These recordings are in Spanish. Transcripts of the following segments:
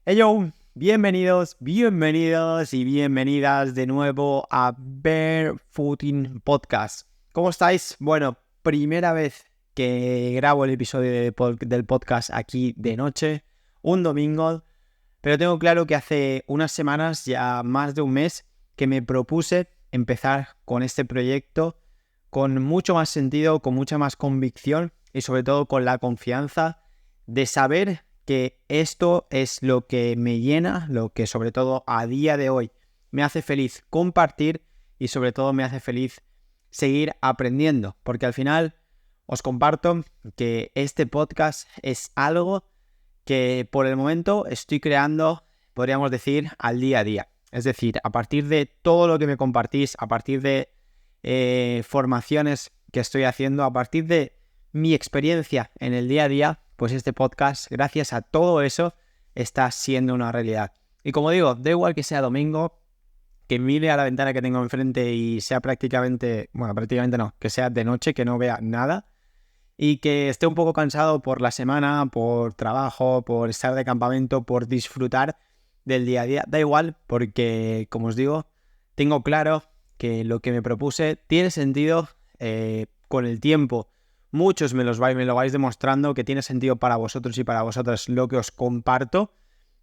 Hello, bienvenidos y bienvenidas de nuevo a Barefooting Podcast. ¿Cómo estáis? Bueno, primera vez que grabo el episodio del podcast aquí de noche, un domingo, pero tengo claro que hace unas semanas, ya más de un mes, que me propuse empezar con este proyecto con mucho más sentido, con mucha más convicción y sobre todo con la confianza de saber que esto es lo que me llena, lo que sobre todo a día de hoy me hace feliz compartir y sobre todo me hace feliz seguir aprendiendo, porque al final os comparto que este podcast es algo que por el momento estoy creando, podríamos decir, al día a día. Es decir, a partir de todo lo que me compartís, a partir de formaciones que estoy haciendo, a partir de mi experiencia en el día a día, pues este podcast, gracias a todo eso, está siendo una realidad. Y como digo, da igual que sea domingo, que mire a la ventana que tengo enfrente y sea prácticamente no, que sea de noche, que no vea nada y que esté un poco cansado por la semana, por trabajo, por estar de campamento, por disfrutar del día a día. Da igual porque, como os digo, tengo claro que lo que me propuse tiene sentido con el tiempo. Muchos me lo vais demostrando que tiene sentido para vosotros y para vosotras lo que os comparto.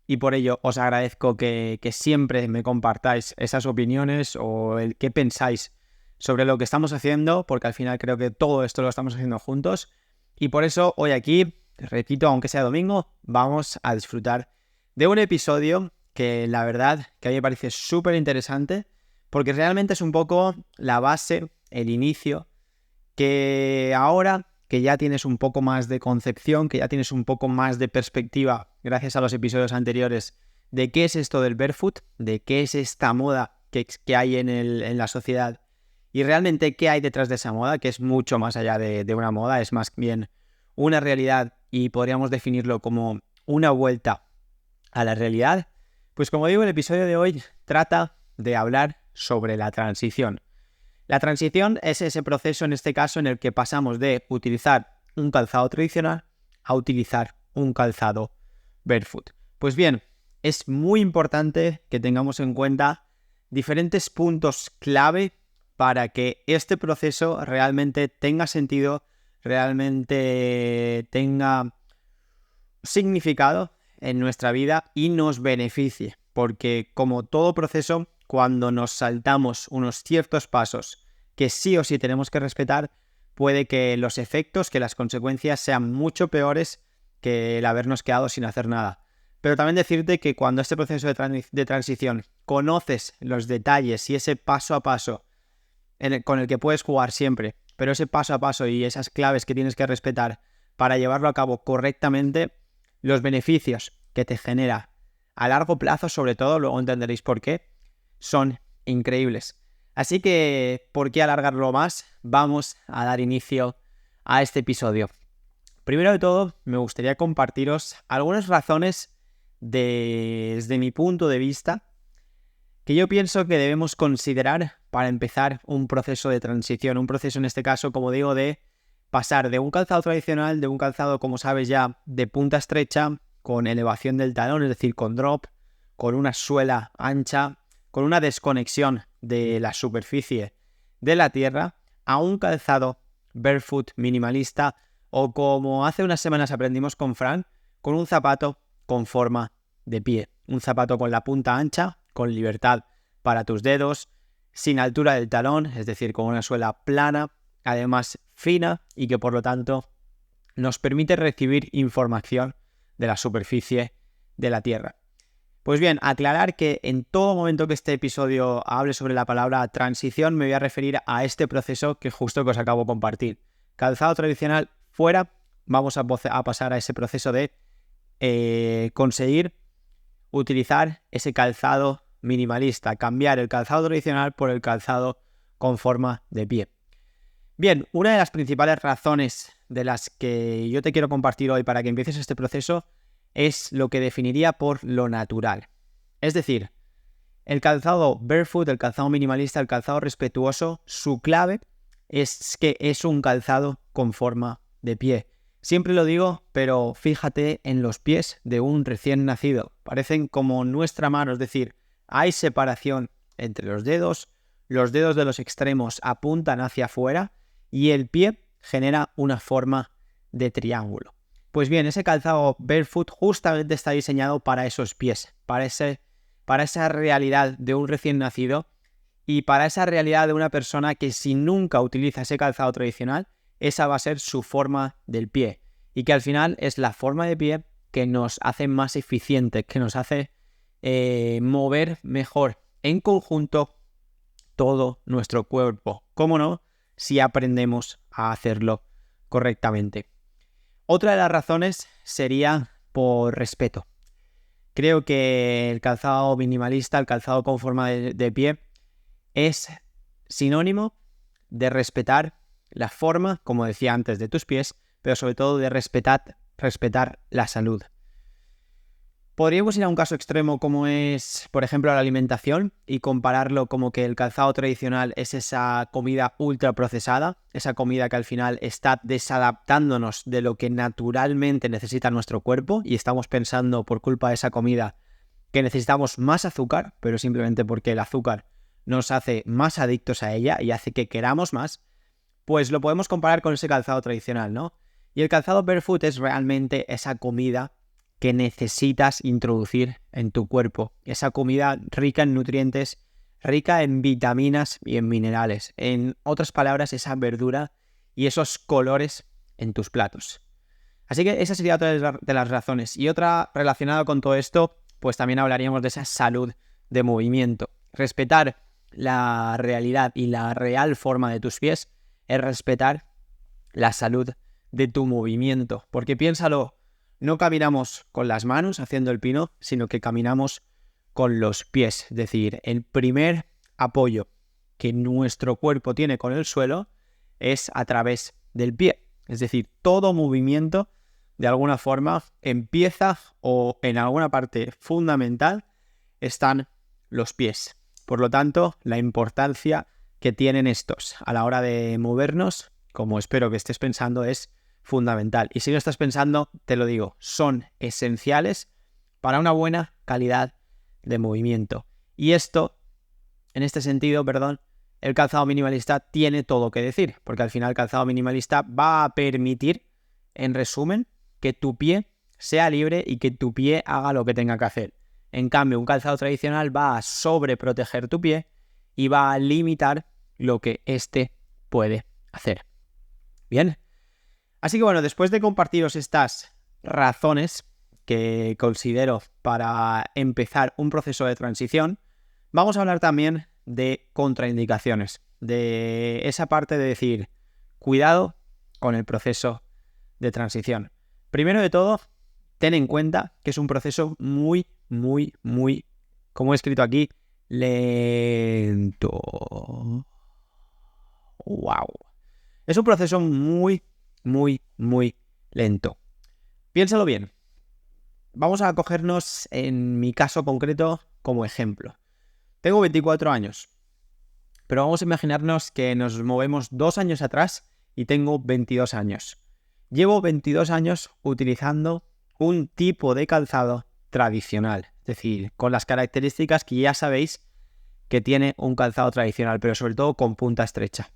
Y por ello os agradezco que siempre me compartáis esas opiniones o el qué pensáis sobre lo que estamos haciendo, porque al final creo que todo esto lo estamos haciendo juntos. Y por eso hoy aquí, repito, aunque sea domingo, vamos a disfrutar de un episodio que la verdad que a mí me parece súper interesante, porque realmente es un poco la base, el inicio, que ahora que ya tienes un poco más de concepción, que ya tienes un poco más de perspectiva, gracias a los episodios anteriores, de qué es esto del barefoot, de qué es esta moda que hay en la sociedad y realmente qué hay detrás de esa moda, que es mucho más allá de una moda, es más bien una realidad y podríamos definirlo como una vuelta a la realidad. Pues como digo, el episodio de hoy trata de hablar sobre la transición. La transición es ese proceso, en este caso, en el que pasamos de utilizar un calzado tradicional a utilizar un calzado barefoot. Pues bien, es muy importante que tengamos en cuenta diferentes puntos clave para que este proceso realmente tenga sentido, realmente tenga significado en nuestra vida y nos beneficie. Porque como todo proceso, cuando nos saltamos unos ciertos pasos que sí o sí tenemos que respetar, puede que los efectos, que las consecuencias sean mucho peores que el habernos quedado sin hacer nada. Pero también decirte que cuando este proceso de transición conoces los detalles y ese paso a paso con el que puedes jugar siempre, pero ese paso a paso y esas claves que tienes que respetar para llevarlo a cabo correctamente, los beneficios que te genera a largo plazo, sobre todo, luego entenderéis por qué, son increíbles. Así que, ¿por qué alargarlo más? Vamos a dar inicio a este episodio. Primero de todo, me gustaría compartiros algunas razones desde mi punto de vista que yo pienso que debemos considerar para empezar un proceso de transición, un proceso en este caso, como digo, de pasar de un calzado tradicional, de un calzado, como sabes ya, de punta estrecha, con elevación del talón, es decir, con drop, con una suela ancha, con una desconexión de la superficie de la tierra, a un calzado barefoot minimalista o como hace unas semanas aprendimos con Fran, con un zapato con forma de pie, un zapato con la punta ancha, con libertad para tus dedos, sin altura del talón, es decir, con una suela plana, además fina y que por lo tanto nos permite recibir información de la superficie de la Tierra. Pues bien, aclarar que en todo momento que este episodio hable sobre la palabra transición me voy a referir a este proceso que justo que os acabo de compartir. Calzado tradicional fuera, vamos a pasar a ese proceso de conseguir utilizar ese calzado minimalista, cambiar el calzado tradicional por el calzado con forma de pie. Bien, una de las principales razones de las que yo te quiero compartir hoy para que empieces este proceso es lo que definiría por lo natural. Es decir, el calzado barefoot, el calzado minimalista, el calzado respetuoso, su clave es que es un calzado con forma de pie. Siempre lo digo, pero fíjate en los pies de un recién nacido. Parecen como nuestra mano, es decir, hay separación entre los dedos de los extremos apuntan hacia afuera y el pie genera una forma de triángulo. Pues bien, ese calzado barefoot justamente está diseñado para esos pies, para esa realidad de un recién nacido y para esa realidad de una persona que si nunca utiliza ese calzado tradicional, esa va a ser su forma del pie. Y que al final es la forma de pie que nos hace más eficientes, que nos hace mover mejor en conjunto todo nuestro cuerpo. ¿Cómo no? Si aprendemos a hacerlo correctamente. Otra de las razones sería por respeto. Creo que el calzado minimalista, el calzado con forma de pie, es sinónimo de respetar la forma, como decía antes, de tus pies, pero sobre todo de respetar la salud. Podríamos ir a un caso extremo como es, por ejemplo, la alimentación y compararlo como que el calzado tradicional es esa comida ultra procesada, esa comida que al final está desadaptándonos de lo que naturalmente necesita nuestro cuerpo y estamos pensando por culpa de esa comida que necesitamos más azúcar, pero simplemente porque el azúcar nos hace más adictos a ella y hace que queramos más, pues lo podemos comparar con ese calzado tradicional, ¿no? Y el calzado barefoot es realmente esa comida que necesitas introducir en tu cuerpo. Esa comida rica en nutrientes, rica en vitaminas y en minerales. En otras palabras, esa verdura y esos colores en tus platos. Así que esa sería otra de las razones. Y otra relacionada con todo esto, pues también hablaríamos de esa salud de movimiento. Respetar la realidad y la real forma de tus pies es respetar la salud de tu movimiento. Porque piénsalo, no caminamos con las manos haciendo el pino, sino que caminamos con los pies. Es decir, el primer apoyo que nuestro cuerpo tiene con el suelo es a través del pie. Es decir, todo movimiento de alguna forma empieza o en alguna parte fundamental están los pies. Por lo tanto, la importancia que tienen estos a la hora de movernos, como espero que estés pensando, es fundamental. Y si no estás pensando, te lo digo, son esenciales para una buena calidad de movimiento. Y esto, en este sentido, el calzado minimalista tiene todo que decir, porque al final el calzado minimalista va a permitir, en resumen, que tu pie sea libre y que tu pie haga lo que tenga que hacer. En cambio, un calzado tradicional va a sobreproteger tu pie y va a limitar lo que éste puede hacer. Bien. Así que bueno, después de compartiros estas razones que considero para empezar un proceso de transición, vamos a hablar también de contraindicaciones, de esa parte de decir, cuidado con el proceso de transición. Primero de todo, ten en cuenta que es un proceso muy, como he escrito aquí, lento. ¡Wow! Es un proceso muy lento. Piénsalo bien. Vamos a cogernos en mi caso concreto como ejemplo. Tengo 24 años, pero vamos a imaginarnos que nos movemos 2 años atrás y tengo 22 años. Llevo 22 años utilizando un tipo de calzado tradicional, es decir, con las características que ya sabéis que tiene un calzado tradicional, pero sobre todo con punta estrecha.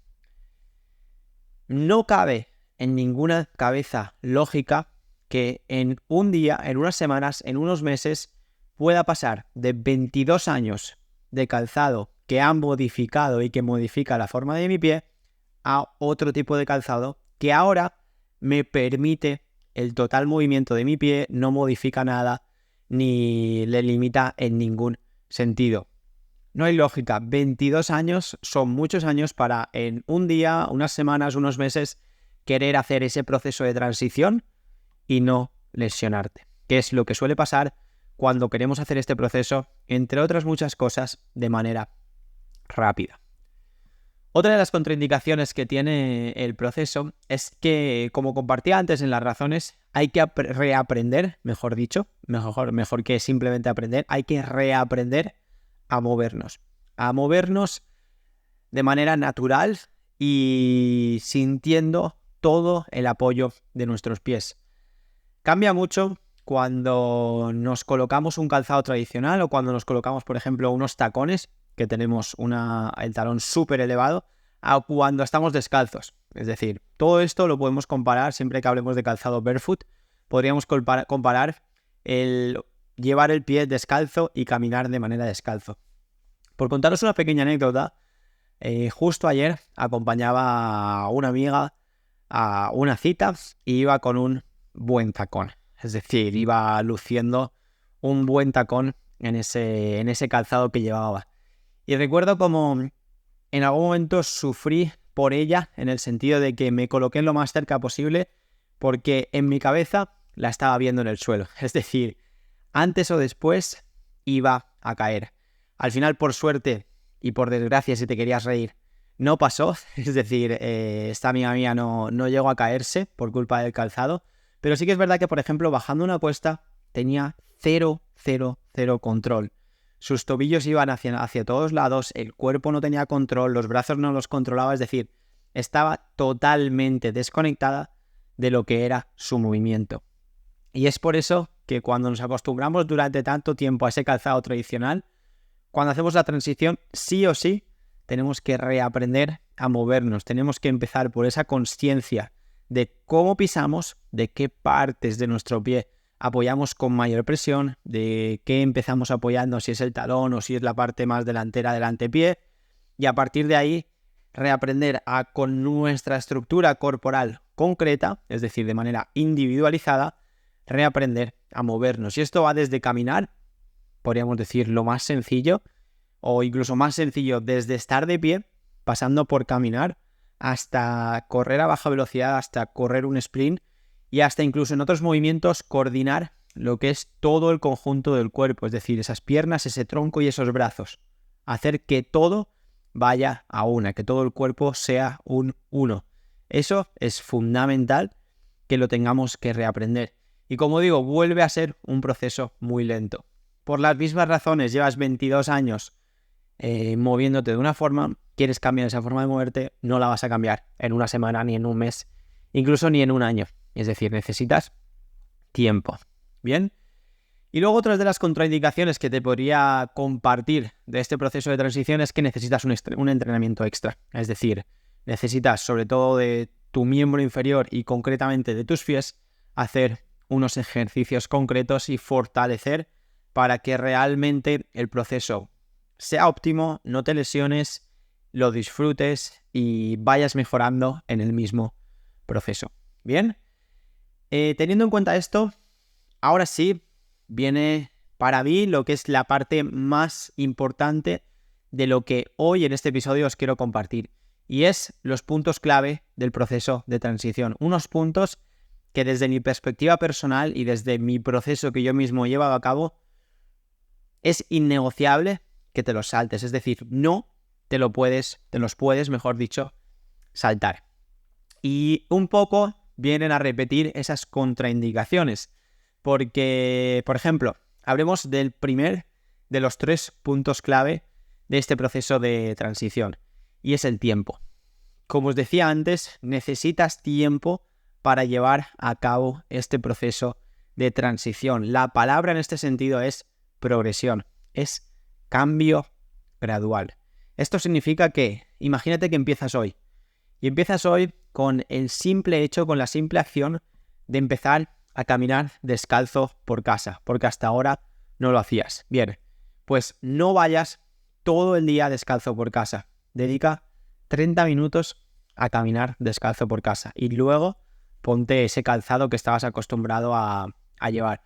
No cabe en ninguna cabeza lógica que en un día, en unas semanas, en unos meses, pueda pasar de 22 años de calzado que han modificado y que modifica la forma de mi pie a otro tipo de calzado que ahora me permite el total movimiento de mi pie, no modifica nada ni le limita en ningún sentido. No hay lógica. 22 años son muchos años para en un día, unas semanas, unos meses querer hacer ese proceso de transición y no lesionarte, que es lo que suele pasar cuando queremos hacer este proceso, entre otras muchas cosas, de manera rápida. Otra de las contraindicaciones que tiene el proceso es que, como compartía antes en las razones, hay que reaprender, mejor dicho, mejor que simplemente aprender, hay que reaprender a movernos de manera natural y sintiendo todo el apoyo de nuestros pies. Cambia mucho cuando nos colocamos un calzado tradicional o cuando nos colocamos, por ejemplo, unos tacones, que tenemos el talón súper elevado, a cuando estamos descalzos. Es decir, todo esto lo podemos comparar, siempre que hablemos de calzado barefoot, podríamos comparar el llevar el pie descalzo y caminar de manera descalzo. Por contaros una pequeña anécdota, justo ayer acompañaba a una amiga a una cita y iba con un buen tacón. Es decir, iba luciendo un buen tacón en ese calzado que llevaba. Y recuerdo como en algún momento sufrí por ella, en el sentido de que me coloqué lo más cerca posible, porque en mi cabeza la estaba viendo en el suelo. Es decir, antes o después iba a caer. Al final, por suerte y por desgracia, si te querías reír, no pasó. Es decir, esta amiga mía no llegó a caerse por culpa del calzado. Pero sí que es verdad que, por ejemplo, bajando una cuesta tenía cero control. Sus tobillos iban hacia todos lados, el cuerpo no tenía control, los brazos no los controlaba, es decir, estaba totalmente desconectada de lo que era su movimiento. Y es por eso que cuando nos acostumbramos durante tanto tiempo a ese calzado tradicional, cuando hacemos la transición, sí o sí, tenemos que reaprender a movernos, tenemos que empezar por esa consciencia de cómo pisamos, de qué partes de nuestro pie apoyamos con mayor presión, de qué empezamos apoyando, si es el talón o si es la parte más delantera del antepié, y a partir de ahí reaprender a, con nuestra estructura corporal concreta, es decir, de manera individualizada, reaprender a movernos. Y esto va desde caminar, podríamos decir lo más sencillo, o incluso más sencillo desde estar de pie, pasando por caminar, hasta correr a baja velocidad, hasta correr un sprint, y hasta incluso en otros movimientos coordinar lo que es todo el conjunto del cuerpo, es decir, esas piernas, ese tronco y esos brazos. Hacer que todo vaya a una, que todo el cuerpo sea un uno. Eso es fundamental que lo tengamos que reaprender. Y como digo, vuelve a ser un proceso muy lento. Por las mismas razones, llevas 22 años moviéndote de una forma, quieres cambiar esa forma de moverte, no la vas a cambiar en una semana, ni en un mes, incluso ni en un año. Es decir, necesitas tiempo. ¿Bien? Y luego otras de las contraindicaciones que te podría compartir de este proceso de transición es que necesitas un entrenamiento extra. Es decir, necesitas sobre todo de tu miembro inferior y concretamente de tus pies hacer unos ejercicios concretos y fortalecer para que realmente el proceso sea óptimo, no te lesiones, lo disfrutes y vayas mejorando en el mismo proceso. ¿Bien? Teniendo en cuenta esto, ahora sí viene para mí lo que es la parte más importante de lo que hoy en este episodio os quiero compartir, y es los puntos clave del proceso de transición. Unos puntos que desde mi perspectiva personal y desde mi proceso que yo mismo he llevado a cabo, es innegociable que te los saltes. Es decir, no te los puedes, mejor dicho, saltar. Y un poco vienen a repetir esas contraindicaciones. Porque, por ejemplo, hablemos del primer de los 3 puntos clave de este proceso de transición. Y es el tiempo. Como os decía antes, necesitas tiempo para llevar a cabo este proceso de transición. La palabra en este sentido es progresión. Es cambio gradual. Esto significa que, imagínate que empiezas hoy. Y empiezas hoy con el simple hecho, con la simple acción de empezar a caminar descalzo por casa, porque hasta ahora no lo hacías. Bien, pues no vayas todo el día descalzo por casa. Dedica 30 minutos a caminar descalzo por casa y luego ponte ese calzado que estabas acostumbrado a llevar.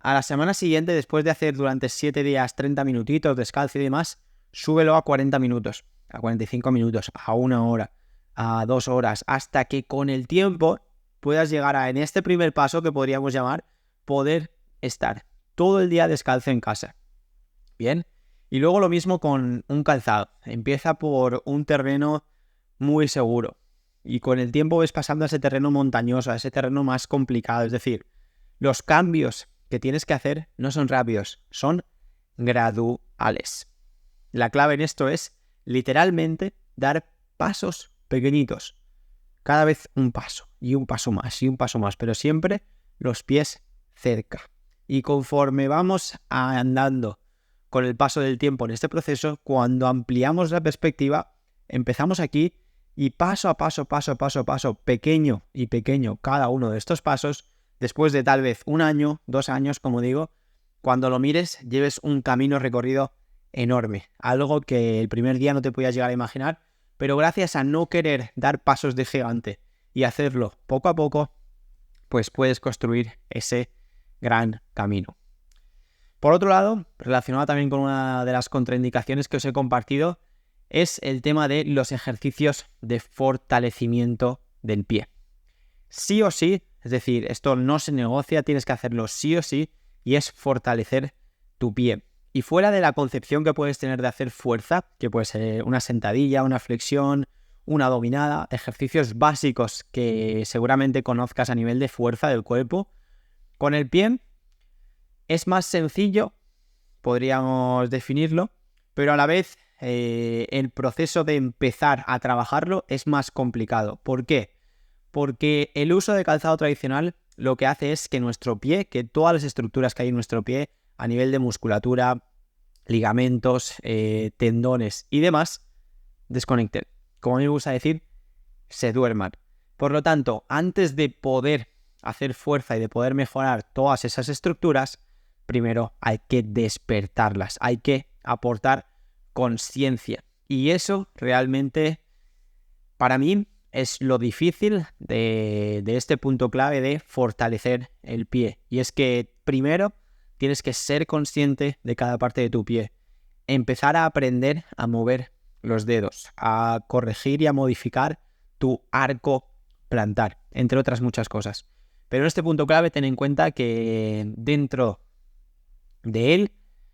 A la semana siguiente, después de hacer durante 7 días 30 minutitos descalzo y demás, súbelo a 40 minutos, a 45 minutos, a 1 hora, a 2 horas, hasta que con el tiempo puedas llegar a, en este primer paso que podríamos llamar, poder estar todo el día descalzo en casa. Bien, y luego lo mismo con un calzado. Empieza por un terreno muy seguro y con el tiempo ves pasando a ese terreno montañoso, a ese terreno más complicado. Es decir, los cambios que tienes que hacer no son rápidos, son graduales. La clave en esto es literalmente dar pasos pequeñitos. Cada vez un paso y un paso más y un paso más, pero siempre los pies cerca. Y conforme vamos andando con el paso del tiempo en este proceso, cuando ampliamos la perspectiva, empezamos aquí y paso a paso, pequeño y pequeño cada uno de estos pasos, después de tal vez 1 año, 2 años, como digo, cuando lo mires, lleves un camino recorrido enorme. Algo que el primer día no te podías llegar a imaginar, pero gracias a no querer dar pasos de gigante y hacerlo poco a poco, pues puedes construir ese gran camino. Por otro lado, relacionado también con una de las contraindicaciones que os he compartido, es el tema de los ejercicios de fortalecimiento del pie. Sí o sí, es decir, esto no se negocia, tienes que hacerlo sí o sí, y es fortalecer tu pie. Y fuera de la concepción que puedes tener de hacer fuerza, que puede ser una sentadilla, una flexión, una dominada, ejercicios básicos que seguramente conozcas a nivel de fuerza del cuerpo, con el pie es más sencillo, podríamos definirlo, pero a la vez el proceso de empezar a trabajarlo es más complicado. ¿Por qué? Porque el uso de calzado tradicional lo que hace es que nuestro pie, que todas las estructuras que hay en nuestro pie, a nivel de musculatura, ligamentos, tendones y demás, desconecten. Como a mí me gusta decir, se duerman. Por lo tanto, antes de poder hacer fuerza y de poder mejorar todas esas estructuras, primero hay que despertarlas, hay que aportar conciencia. Y eso realmente, para mí, es lo difícil de este punto clave de fortalecer el pie. Y es que primero tienes que ser consciente de cada parte de tu pie. Empezar a aprender a mover los dedos, a corregir y a modificar tu arco plantar, entre otras muchas cosas. Pero en este punto clave ten en cuenta que dentro de él,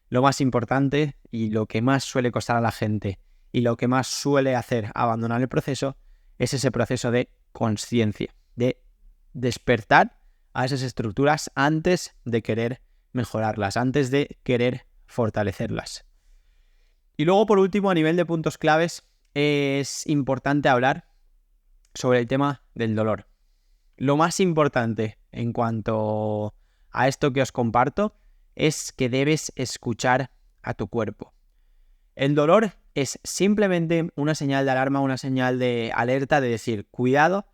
lo más importante y lo que más suele costar a la gente y lo que más suele hacer abandonar el proceso es ese proceso de conciencia, de despertar a esas estructuras antes de querer mejorarlas, antes de querer fortalecerlas. Y luego, por último, a nivel de puntos claves, es importante hablar sobre el tema del dolor. Lo más importante en cuanto a esto que os comparto es que debes escuchar a tu cuerpo. El dolor es simplemente una señal de alarma, una señal de alerta de decir, cuidado,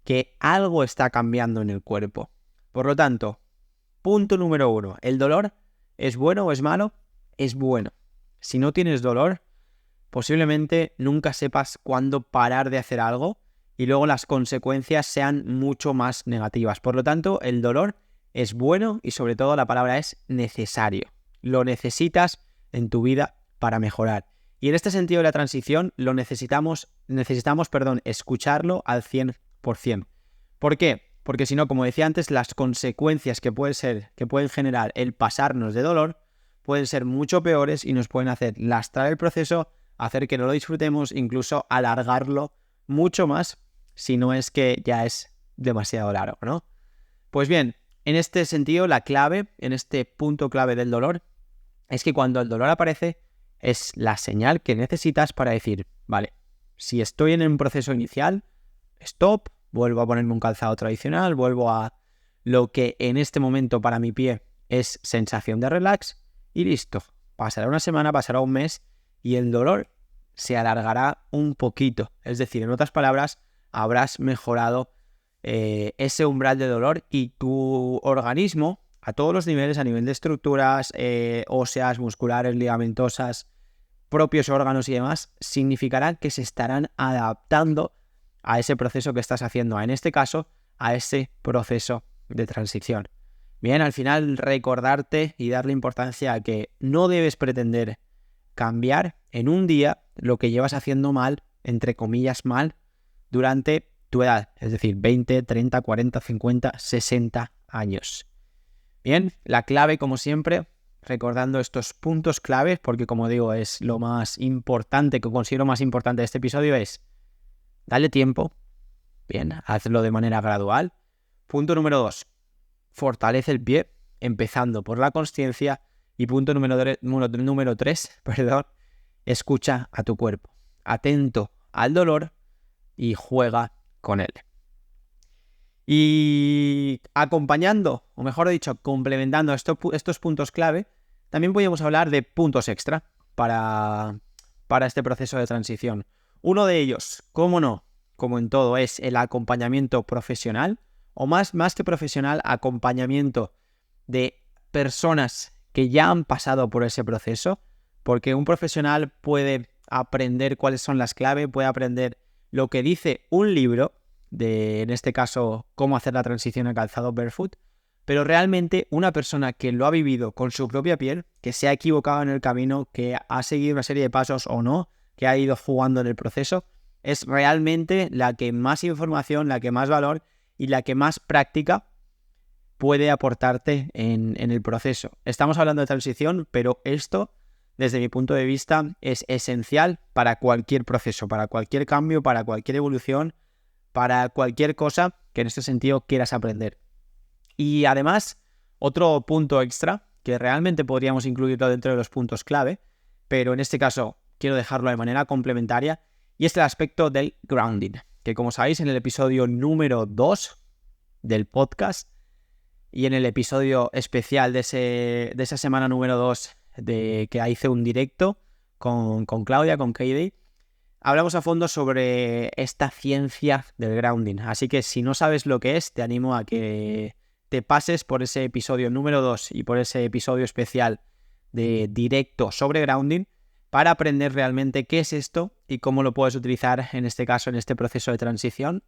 que algo está cambiando en el cuerpo. Por lo tanto, punto número 1, ¿el dolor es bueno o es malo? Es bueno. Si no tienes dolor, posiblemente nunca sepas cuándo parar de hacer algo y luego las consecuencias sean mucho más negativas. Por lo tanto, el dolor es bueno y sobre todo la palabra es necesario. Lo necesitas en tu vida para mejorar. Y en este sentido de la transición lo necesitamos escucharlo al 100%. ¿Por qué? Porque si no, como decía antes, las consecuencias que pueden generar el pasarnos de dolor pueden ser mucho peores y nos pueden hacer lastrar el proceso, hacer que no lo disfrutemos, incluso alargarlo mucho más si no es que ya es demasiado largo, ¿no? Pues bien, en este sentido, la clave, en este punto clave del dolor, es que cuando el dolor aparece, es la señal que necesitas para decir, vale, si estoy en un proceso inicial, stop, vuelvo a ponerme un calzado tradicional, vuelvo a lo que en este momento para mi pie es sensación de relax y listo. Pasará una semana, pasará un mes y el dolor se alargará un poquito. Es decir, en otras palabras, habrás mejorado ese umbral de dolor y tu organismo, a todos los niveles, a nivel de estructuras óseas, musculares, ligamentosas, propios órganos y demás, significará que se estarán adaptando a ese proceso que estás haciendo, en este caso, a ese proceso de transición. Bien, al final recordarte y darle importancia a que no debes pretender cambiar en un día lo que llevas haciendo mal, entre comillas mal, durante tu edad, es decir, 20, 30, 40, 50, 60 años. Bien, la clave, como siempre, recordando estos puntos claves, porque como digo, es lo más importante, que considero más importante de este episodio, es dale tiempo, bien, hazlo de manera gradual. Punto número 2, fortalece el pie, empezando por la consciencia. Y punto número 3, escucha a tu cuerpo, atento al dolor y juega con él. Y acompañando, o mejor dicho, complementando estos puntos clave, también podemos hablar de puntos extra para este proceso de transición. Uno de ellos, cómo no, como en todo, es el acompañamiento profesional, o más que profesional, acompañamiento de personas que ya han pasado por ese proceso, porque un profesional puede aprender cuáles son las claves, puede aprender lo que dice un libro, en este caso, cómo hacer la transición a calzado barefoot, pero realmente una persona que lo ha vivido con su propia piel, que se ha equivocado en el camino, que ha seguido una serie de pasos o no, que ha ido jugando en el proceso, es realmente la que más información, la que más valor y la que más práctica puede aportarte en el proceso. Estamos hablando de transición, pero esto, desde mi punto de vista, es esencial para cualquier proceso, para cualquier cambio, para cualquier evolución, para cualquier cosa que en este sentido quieras aprender. Y además, otro punto extra, que realmente podríamos incluirlo dentro de los puntos clave, pero en este caso quiero dejarlo de manera complementaria, y es el aspecto del grounding, que como sabéis en el episodio número 2 del podcast y en el episodio especial de esa semana número 2 de que hice un directo con Claudia, con KD, hablamos a fondo sobre esta ciencia del grounding. Así que si no sabes lo que es, te animo a que te pases por ese episodio número 2 y por ese episodio especial de directo sobre grounding para aprender realmente qué es esto y cómo lo puedes utilizar en este caso, en este proceso de transición.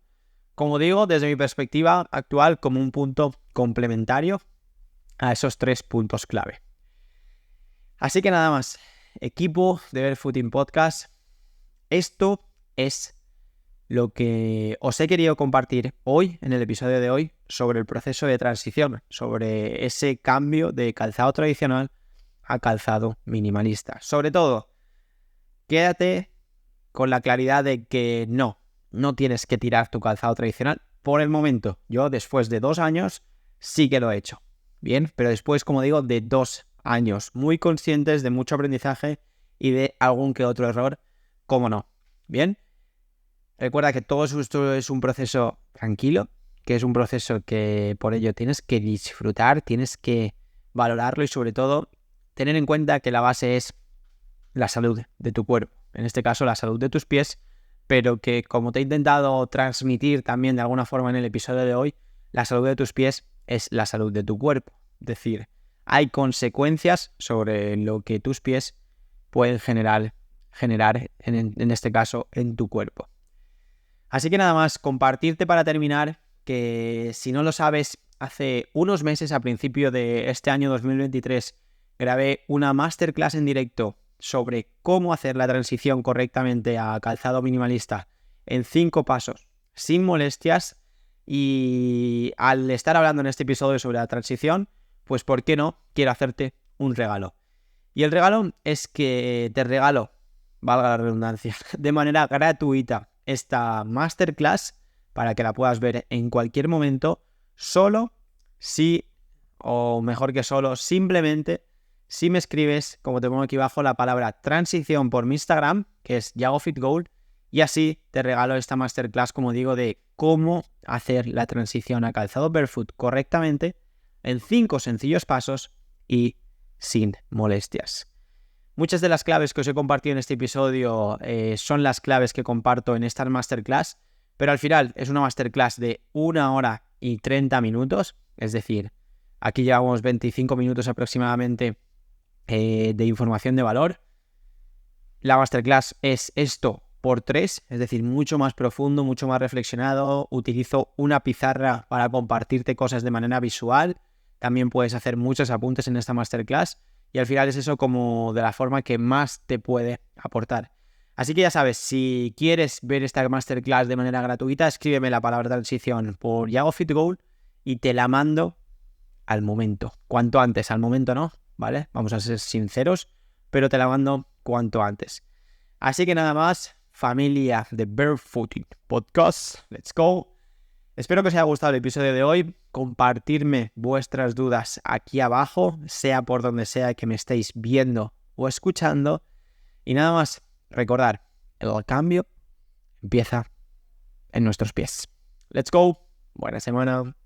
Como digo, desde mi perspectiva actual, como un punto complementario a esos 3 puntos clave. Así que nada más, equipo de Barefooting Podcast. Esto es lo que os he querido compartir hoy, en el episodio de hoy, sobre el proceso de transición, sobre ese cambio de calzado tradicional a calzado minimalista. Sobre todo, quédate con la claridad de que no tienes que tirar tu calzado tradicional por el momento. Yo, después de 2 años, sí que lo he hecho. Bien, pero después, como digo, de 2 años, muy conscientes de mucho aprendizaje y de algún que otro error, cómo no. Bien, recuerda que todo esto es un proceso tranquilo, que es un proceso que por ello tienes que disfrutar, tienes que valorarlo y sobre todo tener en cuenta que la base es la salud de tu cuerpo, en este caso la salud de tus pies, pero que como te he intentado transmitir también de alguna forma en el episodio de hoy, la salud de tus pies es la salud de tu cuerpo. Es decir, hay consecuencias sobre lo que tus pies pueden generar en este caso en tu cuerpo. Así que nada más, compartirte para terminar que si no lo sabes, hace unos meses, a principio de este año 2023, grabé una masterclass en directo sobre cómo hacer la transición correctamente a calzado minimalista en 5 pasos, sin molestias. Y al estar hablando en este episodio sobre la transición, pues ¿por qué no? Quiero hacerte un regalo. Y el regalo es que te regalo, valga la redundancia, de manera gratuita esta masterclass para que la puedas ver en cualquier momento, solo si, o mejor que solo, simplemente si me escribes, como te pongo aquí abajo, la palabra transición por mi Instagram, que es YagoFitGold, y así te regalo esta masterclass, como digo, de cómo hacer la transición a calzado barefoot correctamente en 5 sencillos pasos y sin molestias. Muchas de las claves que os he compartido en este episodio son las claves que comparto en esta masterclass, pero al final es una masterclass de 1 hora y 30 minutos, es decir, aquí llevamos 25 minutos aproximadamente de información de valor. La masterclass es esto por 3, es decir, mucho más profundo, mucho más reflexionado. Utilizo una pizarra para compartirte cosas de manera visual. También puedes hacer muchos apuntes en esta masterclass y al final es eso como de la forma que más te puede aportar. Así que ya sabes, si quieres ver esta masterclass de manera gratuita, escríbeme la palabra transición por YagoFitGold y te la mando al momento. Cuanto antes, al momento no, ¿vale? Vamos a ser sinceros, pero te la mando cuanto antes. Así que nada más, familia de Barefooting Podcast, let's go. Espero que os haya gustado el episodio de hoy. Compartirme vuestras dudas aquí abajo, sea por donde sea que me estéis viendo o escuchando. Y nada más, recordar, el cambio empieza en nuestros pies. Let's go. Buena semana.